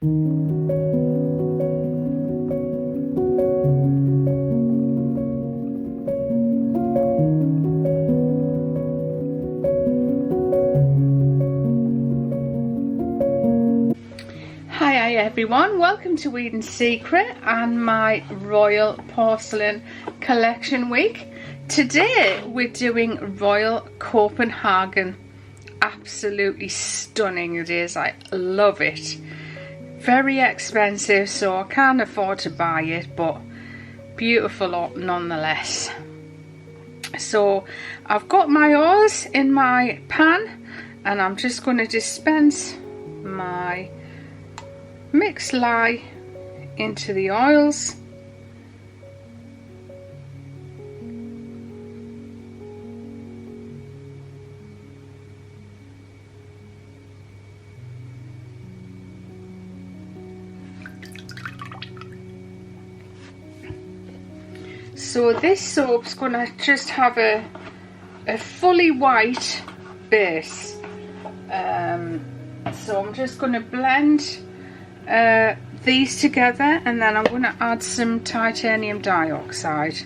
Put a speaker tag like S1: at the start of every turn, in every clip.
S1: Hi everyone, welcome to Eden Secret and my Royal Porcelain Collection Week. Today we're doing Royal Copenhagen. Absolutely stunning it is, I love it. Very expensive, so I can't afford to buy it, but beautiful nonetheless. So I've got my oils in my pan and I'm just going to dispense my mixed lye into the oils. So this soap's gonna just have a fully white base. So I'm just gonna blend these together, and then I'm going to add some titanium dioxide.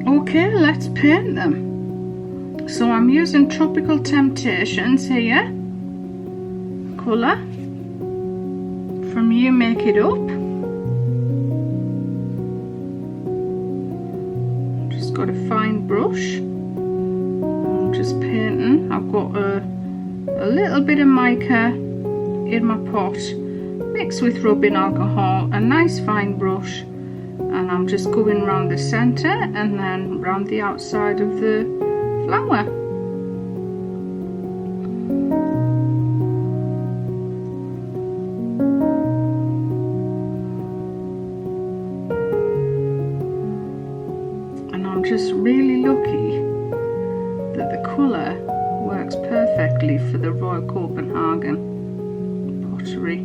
S1: Okay, let's paint them. So I'm using Tropical Temptations here, colour from You Make It Up. Just got a fine brush. I'm just painting. I've got a little bit of mica in my pot mixed with rubbing alcohol, a nice fine brush, and I'm just going around the centre and then round the outside of the flower. And I'm just really lucky that the colour works perfectly for the Royal Copenhagen pottery.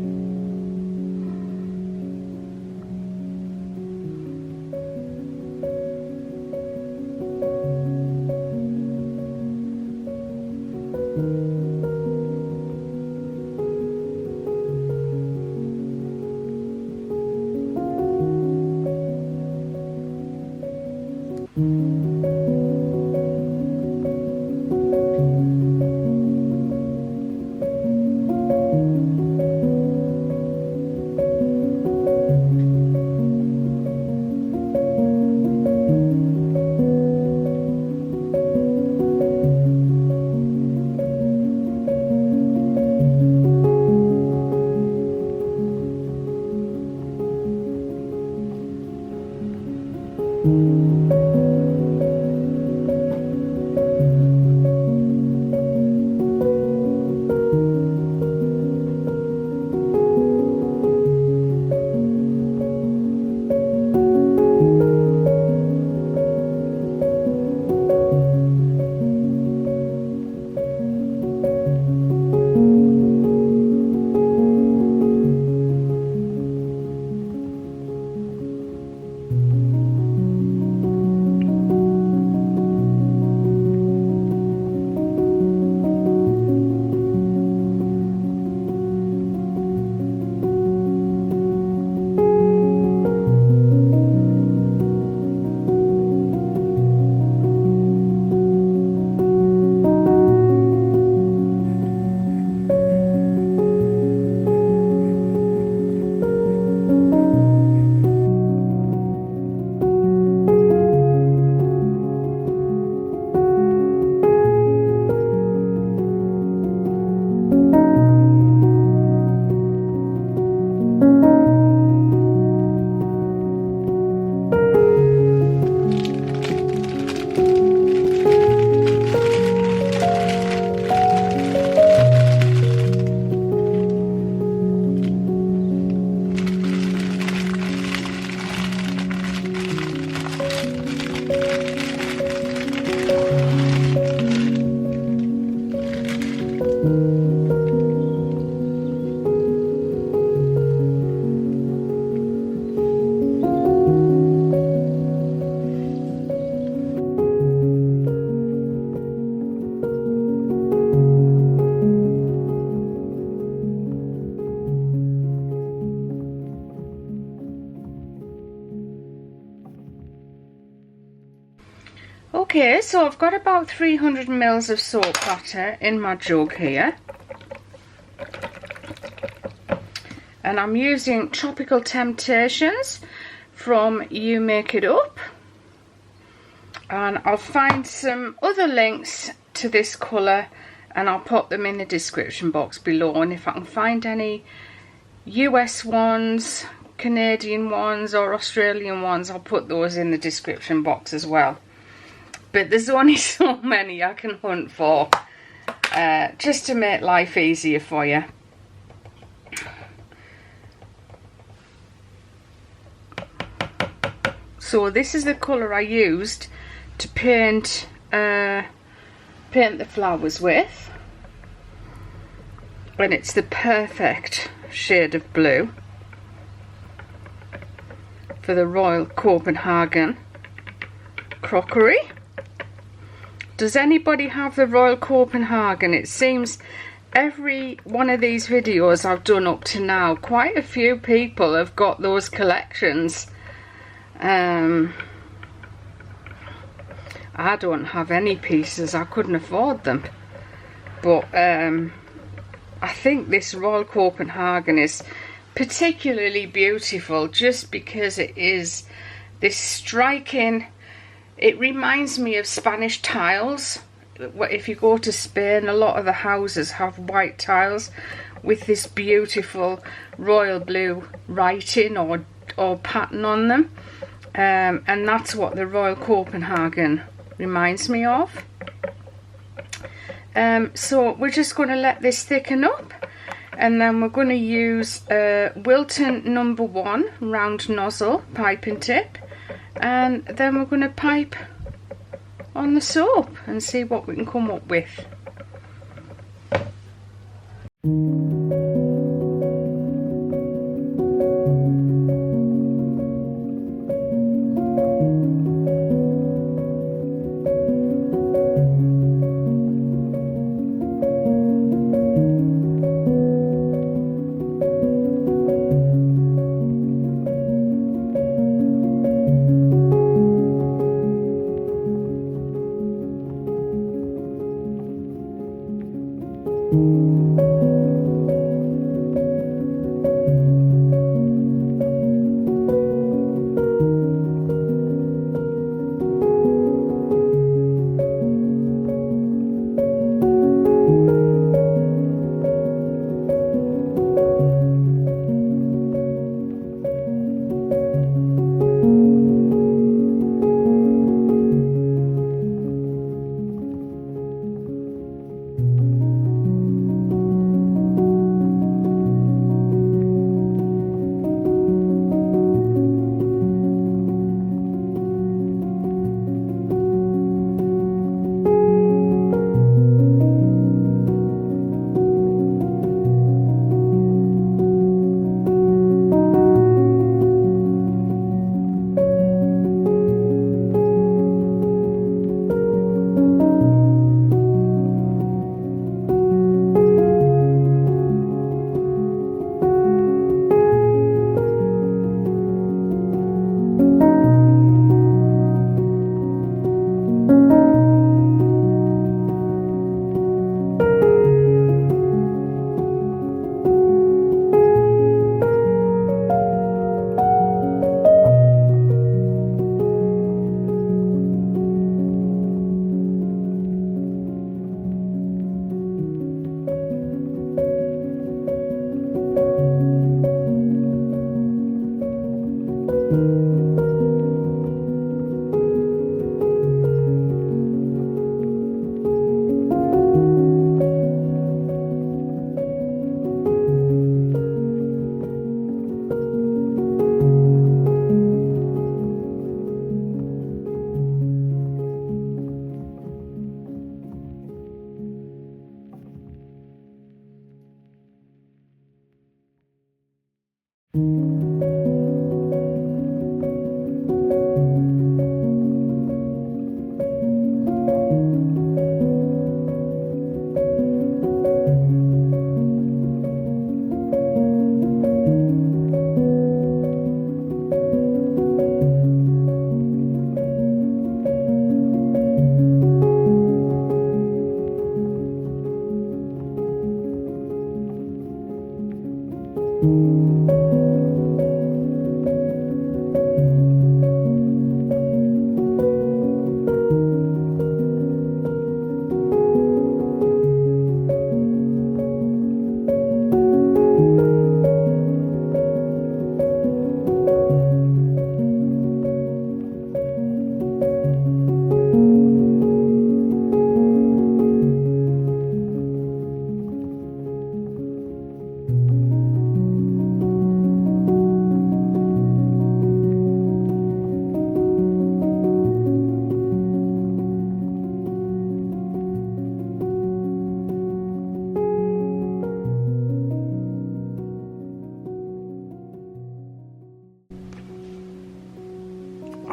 S1: Okay, so I've got about 300 mils of soap batter in my jug here, and I'm using Tropical Temptations from You Make It Up, and I'll find some other links to this colour and I'll put them in the description box below, and if I can find any US ones, Canadian ones or Australian ones, I'll put those in the description box as well. But there's only so many I can hunt for, just to make life easier for you. So this is the colour I used to paint the flowers with, and it's the perfect shade of blue for the Royal Copenhagen crockery. Does anybody have the Royal Copenhagen? It seems every one of these videos I've done up to now, quite a few people have got those collections. I don't have any pieces, I couldn't afford them, but I think this Royal Copenhagen is particularly beautiful just because it is this striking It reminds me of Spanish tiles. If you go to Spain, a lot of the houses have white tiles with this beautiful royal blue writing or pattern on them, and that's what the Royal Copenhagen reminds me of. So we're just going to let this thicken up, and then we're going to use Wilton number 1 round nozzle piping tip, and then we're going to pipe on the soap and see what we can come up with.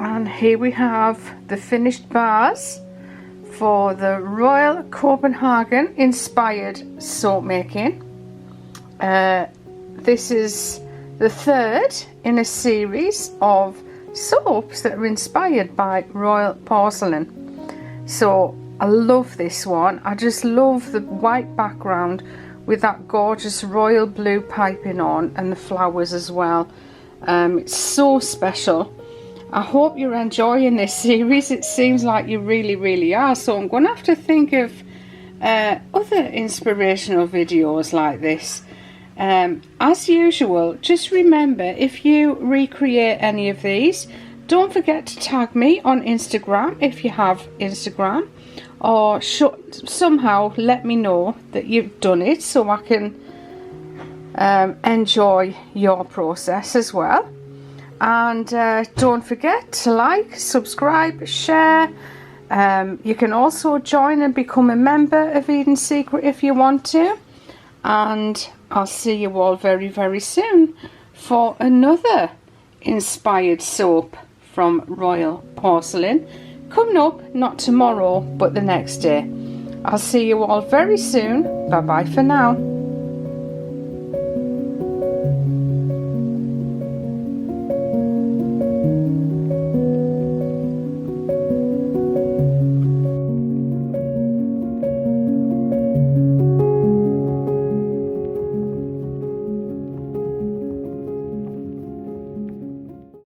S1: And here we have the finished vase for the Royal Copenhagen inspired soap making. This is the third in a series of soaps that are inspired by Royal Porcelain. So I love this one. I just love the white background with that gorgeous royal blue piping on and the flowers as well. It's so special. I hope you're enjoying this series. It seems like you really are, so I'm going to have to think of other inspirational videos like this. As usual, just remember, if you recreate any of these, don't forget to tag me on Instagram if you have Instagram, or somehow let me know that you've done it so I can enjoy your process as well. And don't forget to like, subscribe, share. You can also join and become a member of Eden Secret if you want to. And I'll see you all very soon for another inspired soap from Royal Porcelain, coming up not tomorrow but the next day. I'll see you all very soon. Bye bye for now.